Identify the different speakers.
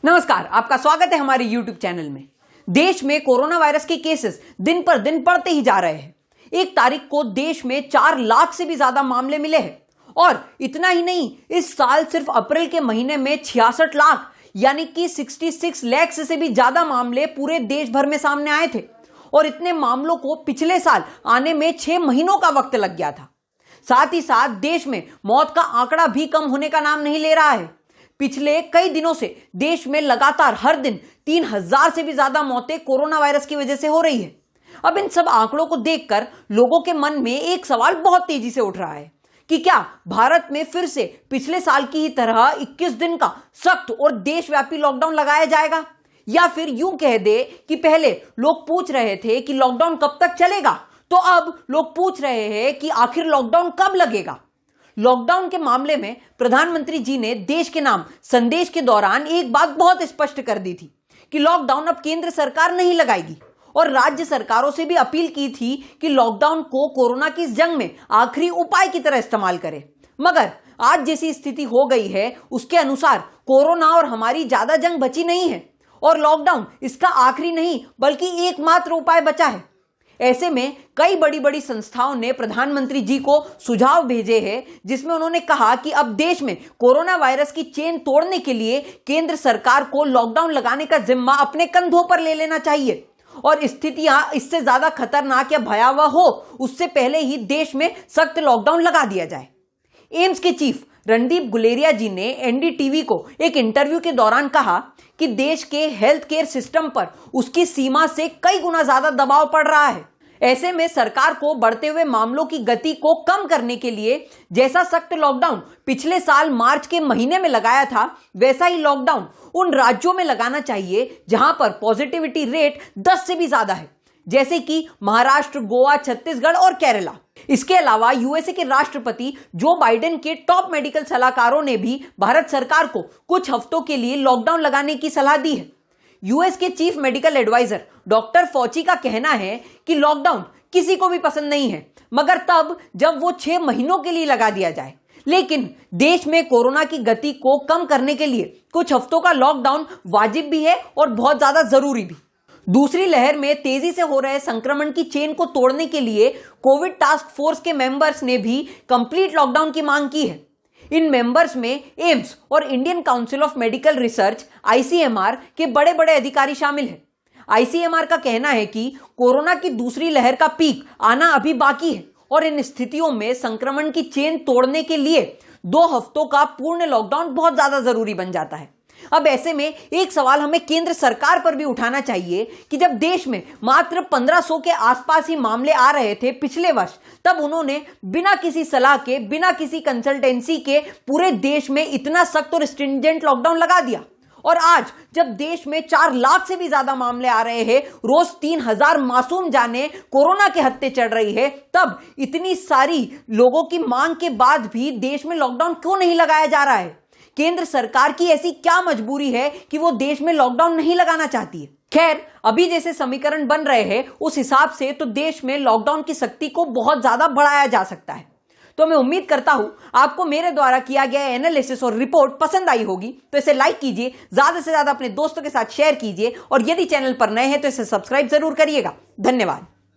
Speaker 1: नमस्कार, आपका स्वागत है हमारे YouTube चैनल में। देश में कोरोना वायरस के केसेस दिन पर दिन बढ़ते ही जा रहे हैं। 1 तारीख को देश में 4 लाख से भी ज्यादा मामले मिले हैं और इतना ही नहीं, इस साल सिर्फ अप्रैल के महीने में 66 लाख यानी कि 66 लाख से भी ज्यादा मामले पूरे देश भर में सामने आए थे और इतने मामलों को पिछले साल आने में 6 महीनों का वक्त लग गया था। साथ ही साथ देश में मौत का आंकड़ा भी कम होने का नाम नहीं ले रहा है। पिछले कई दिनों से देश में लगातार हर दिन 3000 से भी ज्यादा मौतें कोरोना वायरस की वजह से हो रही है। अब इन सब आंकड़ों को देखकर लोगों के मन में एक सवाल बहुत तेजी से उठ रहा है कि क्या भारत में फिर से पिछले साल की ही तरह 21 दिन का सख्त और देशव्यापी लॉकडाउन लगाया जाएगा, या फिर यूं कह दे कि पहले लोग पूछ रहे थे कि लॉकडाउन कब तक चलेगा, तो अब लोग पूछ रहे हैं कि आखिर लॉकडाउन कब लगेगा। लॉकडाउन के मामले में प्रधानमंत्री जी ने देश के नाम संदेश के दौरान एक बात बहुत स्पष्ट कर दी थी कि लॉकडाउन अब केंद्र सरकार नहीं लगाएगी और राज्य सरकारों से भी अपील की थी कि लॉकडाउन को कोरोना की इस जंग में आखिरी उपाय की तरह इस्तेमाल करें। मगर आज जैसी स्थिति हो गई है उसके अनुसार कोरोना और हमारी ज्यादा जंग बची नहीं है और लॉकडाउन इसका आखिरी नहीं बल्कि एकमात्र उपाय बचा है। ऐसे में कई बड़ी बड़ी संस्थाओं ने प्रधानमंत्री जी को सुझाव भेजे हैं जिसमें उन्होंने कहा कि अब देश में कोरोना वायरस की चेन तोड़ने के लिए केंद्र सरकार को लॉकडाउन लगाने का जिम्मा अपने कंधों पर ले लेना चाहिए और स्थितियां इससे ज्यादा खतरनाक या भयावह हो उससे पहले ही देश में सख्त लॉकडाउन लगा दिया जाए। एम्स के चीफ रणदीप गुलेरिया जी ने एनडीटीवी को एक इंटरव्यू के दौरान कहा कि देश के हेल्थ केयर सिस्टम पर उसकी सीमा से कई गुना ज्यादा दबाव पड़ रहा है। ऐसे में सरकार को बढ़ते हुए मामलों की गति को कम करने के लिए जैसा सख्त लॉकडाउन पिछले साल मार्च के महीने में लगाया था वैसा ही लॉकडाउन उन राज्यों में लगाना चाहिए जहां पर पॉजिटिविटी रेट 10 से भी ज्यादा है, जैसे कि महाराष्ट्र, गोवा, छत्तीसगढ़ और केरला। इसके अलावा यूएसए के राष्ट्रपति जो बाइडेन के टॉप मेडिकल सलाहकारों ने भी भारत सरकार को कुछ हफ्तों के लिए लॉकडाउन लगाने की सलाह दी है। यूएस के चीफ मेडिकल एडवाइजर डॉक्टर फॉची का कहना है कि लॉकडाउन किसी को भी पसंद नहीं है, मगर तब जब वो 6 महीनों के लिए लगा दिया जाए। लेकिन देश में कोरोना की गति को कम करने के लिए कुछ हफ्तों का लॉकडाउन वाजिब भी है और बहुत ज्यादा जरूरी भी। दूसरी लहर में तेजी से हो रहे संक्रमण की चेन को तोड़ने के लिए कोविड टास्क फोर्स के मेंबर्स ने भी कंप्लीट लॉकडाउन की मांग की है। इन मेंबर्स में एम्स और Indian council of medical research ICMR के बड़े बड़े अधिकारी शामिल हैं। आईसीएमआर का कहना है कि कोरोना की दूसरी लहर का पीक आना अभी बाकी है और इन स्थितियों में संक्रमण की चेन तोड़ने के लिए 2 हफ्तों का पूर्ण लॉकडाउन बहुत ज्यादा जरूरी बन जाता है। अब ऐसे में एक सवाल हमें केंद्र सरकार पर भी उठाना चाहिए कि जब देश में मात्र 1500 के आसपास ही मामले आ रहे थे पिछले वर्ष, तब उन्होंने बिना किसी सलाह के, बिना किसी कंसल्टेंसी के पूरे देश में इतना सख्त और स्ट्रिंजेंट लॉकडाउन लगा दिया। और आज जब देश में 4 लाख से भी ज्यादा मामले आ रहे हैं, रोज 3000 मासूम जाने कोरोना के हत्थे चढ़ रही है, तब इतनी सारी लोगों की मांग के बाद भी देश में लॉकडाउन क्यों नहीं लगाया जा रहा है? केंद्र सरकार की ऐसी क्या मजबूरी है कि वो देश में लॉकडाउन नहीं लगाना चाहती है? खैर, अभी जैसे समीकरण बन रहे हैं उस हिसाब से तो देश में लॉकडाउन की सख्ती को बहुत ज्यादा बढ़ाया जा सकता है। तो मैं उम्मीद करता हूं आपको मेरे द्वारा किया गया एनालिसिस और रिपोर्ट पसंद आई होगी, तो इसे लाइक कीजिए, ज्यादा से ज्यादा अपने दोस्तों के साथ शेयर कीजिए और यदि चैनल पर नए हैं तो इसे सब्सक्राइब जरूर करिएगा। धन्यवाद।